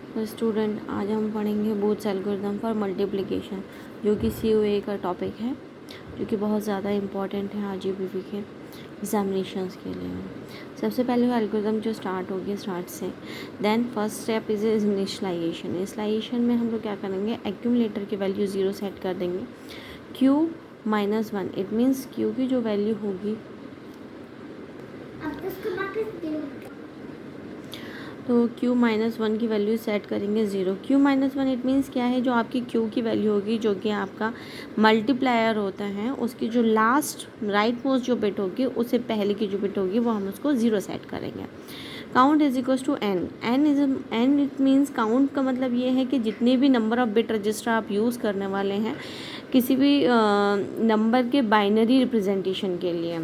तो स्टूडेंट आज हम पढ़ेंगे बूथ्स एल्गोरिथम फॉर मल्टीप्लिकेशन, जो कि COA का टॉपिक है, जो कि बहुत ज़्यादा इम्पॉर्टेंट है RGPP के एग्जामिनेशंस के लिए। सबसे पहले वो एल्गोरिथम जो स्टार्ट होगी स्टार्ट से, then first step is initialization. Initialization में हम लोग क्या करेंगे, एक्यूमुलेटर की वैल्यू 0 सेट कर देंगे। Q-1 इट मीन्स Q की जो वैल्यू होगी, तो Q-1 की वैल्यू सेट करेंगे 0। Q-1 इट मीन्स क्या है, जो आपकी Q की वैल्यू होगी, जो कि आपका मल्टीप्लायर होता है, उसकी जो लास्ट राइट मोस्ट जो बिट होगी, उससे पहले की जो बिट होगी वो हम उसको 0 सेट करेंगे। Count is equals to n। n it means count का मतलब ये है कि जितने भी नंबर ऑफ बिट रजिस्टर आप यूज़ करने वाले हैं किसी भी नंबर के बाइनरी रिप्रेजेंटेशन के लिए,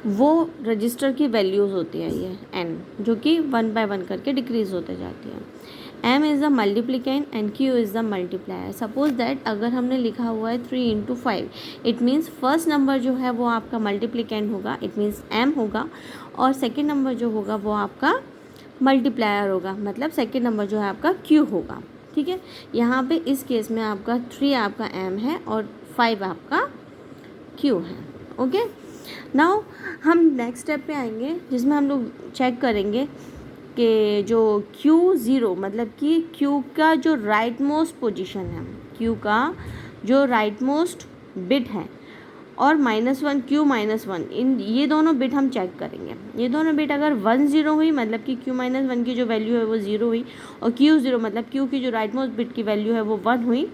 वो रजिस्टर की वैल्यूज़ होती है ये n, जो कि 1 बाय 1 करके डिक्रीज होते जाती है। m is the multiplicand and q is the multiplier. Suppose that अगर हमने लिखा हुआ है 3 into 5, it means first number जो है वो आपका मल्टीप्लिकेंट होगा, इट मीन्स m होगा, और सेकेंड नंबर जो होगा वो आपका मल्टीप्लायर होगा, मतलब सेकेंड नंबर जो है आपका q होगा। ठीक है, यहाँ पे इस केस में आपका 3 आपका m है और 5 आपका q है। ओके, नाउ हम नेक्स्ट स्टेप पे आएंगे, जिसमें हम लोग चेक करेंगे कि जो Q0 मतलब कि Q का जो राइट मोस्ट पोजीशन है, Q का जो राइट मोस्ट बिट है, और -1 Q-1, इन ये दोनों बिट हम चेक करेंगे। ये दोनों बिट अगर 1 0 हुई, मतलब कि Q-1 की जो वैल्यू है वो 0 हुई, और Q0 मतलब Q की जो राइट मोस्ट बिट की वैल्यू है वो 1 हुई,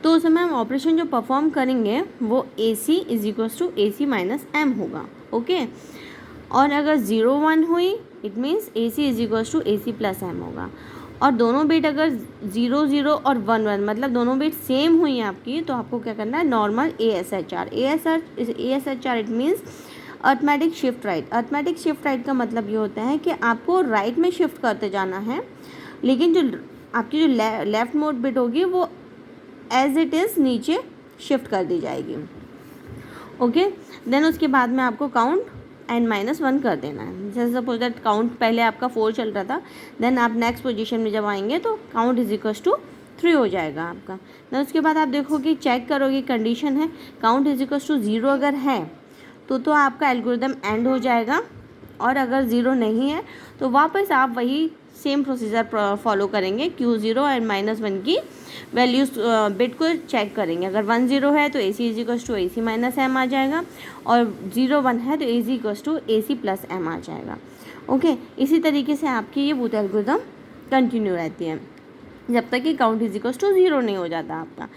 तो उस समय हम ऑपरेशन जो परफॉर्म करेंगे वो AC is equals to AC minus M होगा। ओके, और अगर 0 1 हुई, it means AC is equals to AC plus M होगा। और दोनों बिट अगर 0 0 और 1 1 मतलब दोनों बिट सेम हुई आपकी, तो आपको क्या करना है, normal ASHR it means arithmetic shift right. Arithmetic shift right का मतलब ये होता है कि आपको राइट में शिफ्ट करते जाना है, लेकिन जो आपकी जो लेफ्ट मोड बिट होगी वो एज इट इज़ नीचे शिफ्ट कर दी जाएगी। ओके, देन उसके बाद में आपको काउंट n-1 कर देना है। जैसे सपोज दैट काउंट पहले आपका 4 चल रहा था, देन आप नेक्स्ट पोजीशन में जब आएंगे तो काउंट इज इक्वल्स टू 3 हो जाएगा आपका। देन उसके बाद आप देखोगे, चेक करोगे, कंडीशन है काउंट इज इक्वल्स टू 0 अगर है तो आपका एल्गोरिदम एंड हो जाएगा, और अगर 0 नहीं है तो वापस आप वही सेम प्रोसीजर फॉलो करेंगे। Q0 और -1 की वैल्यूज बिट को चेक करेंगे। अगर 1 0 है तो AC is equals to AC minus M आ जाएगा, और 0 1 है तो AC equals to AC plus M आ जाएगा। ओके, इसी तरीके से आपकी ये बूथ एल्गोरिथम कंटिन्यू रहती है जब तक कि काउंट इज इक्वल्स टू 0 नहीं हो जाता आपका।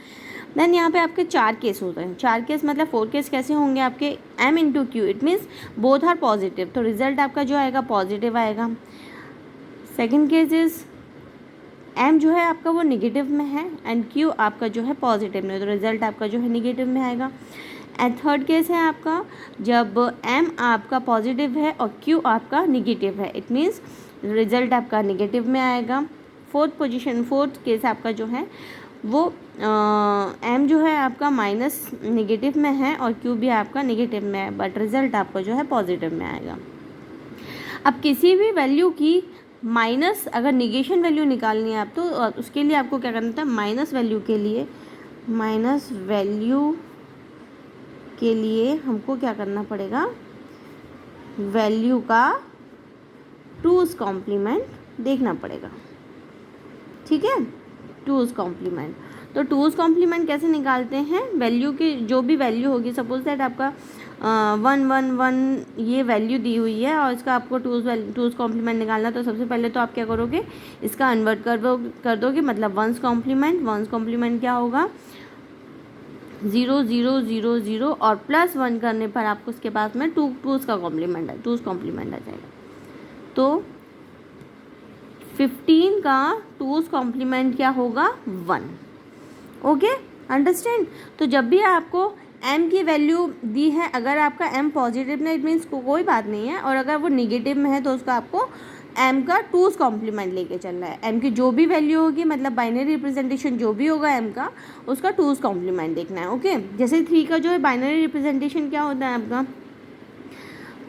देन यहाँ पे आपके 4 केस होते हैं। 4 केस मतलब 4 केस कैसे होंगे आपके, M into Q it means both are positive, तो रिजल्ट आपका जो आएगा पॉजिटिव आएगा। सेकेंड केस इज M जो है आपका वो निगेटिव में है, एंड Q आपका जो है पॉजिटिव में, तो रिजल्ट आपका जो है निगेटिव में आएगा। एंड थर्ड केस है आपका जब M आपका पॉजिटिव है और Q आपका निगेटिव है, इट मीन्स रिजल्ट आपका निगेटिव में आएगा। फोर्थ केस आपका जो है वो M जो है आपका माइनस निगेटिव में है और Q भी आपका निगेटिव में है, बट रिजल्ट आपका जो है पॉजिटिव में आएगा। अब किसी भी वैल्यू की माइनस अगर निगेशन वैल्यू निकालनी है आप, तो उसके लिए आपको क्या करना था, माइनस वैल्यू के लिए हमको क्या करना पड़ेगा, वैल्यू का 2's कॉम्प्लीमेंट देखना पड़ेगा। ठीक है, 2's कॉम्प्लीमेंट। तो 2's कॉम्प्लीमेंट कैसे निकालते हैं, वैल्यू की जो भी वैल्यू होगी, सपोज दैट आपका 1 1 1 ये वैल्यू दी हुई है और इसका आपको 2's कॉम्प्लीमेंट निकालना, तो सबसे पहले तो आप क्या करोगे, इसका कन्वर्ट कर दोगे, मतलब 1's कॉम्प्लीमेंट क्या होगा, 0 0 0 0 और +1 करने पर आपको उसके पास में 2's कॉम्प्लीमेंट आ जाएगा। तो 15 का 2's कॉम्प्लीमेंट क्या होगा, 1। Okay, understand. तो जब भी आपको M की वैल्यू दी है, अगर आपका M पॉजिटिव है इट मीन्स कोई बात नहीं है, और अगर वो निगेटिव में है तो उसका आपको M का 2's कॉम्प्लीमेंट लेके चलना है। M की जो भी वैल्यू होगी, मतलब बाइनरी रिप्रेजेंटेशन जो भी होगा M का, उसका 2's कॉम्प्लीमेंट देखना है। ओके, जैसे 3 का जो है बाइनरी रिप्रेजेंटेशन क्या होता है आपका,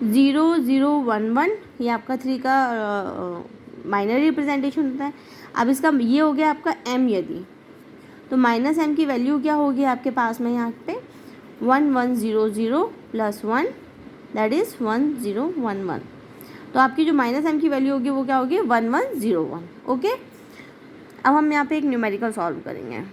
0 0 1 1, ये आपका 3 का माइनर रिप्रेजेंटेशन होता है। अब इसका ये हो गया आपका m, यदि तो माइनस m की वैल्यू क्या होगी आपके पास में यहाँ पे 1100 प्लस 1 दैट इज़ 1011। तो आपकी जो माइनस m की वैल्यू होगी वो क्या होगी 1101। ओके, अब हम यहाँ पे एक न्यूमेरिकल सॉल्व करेंगे।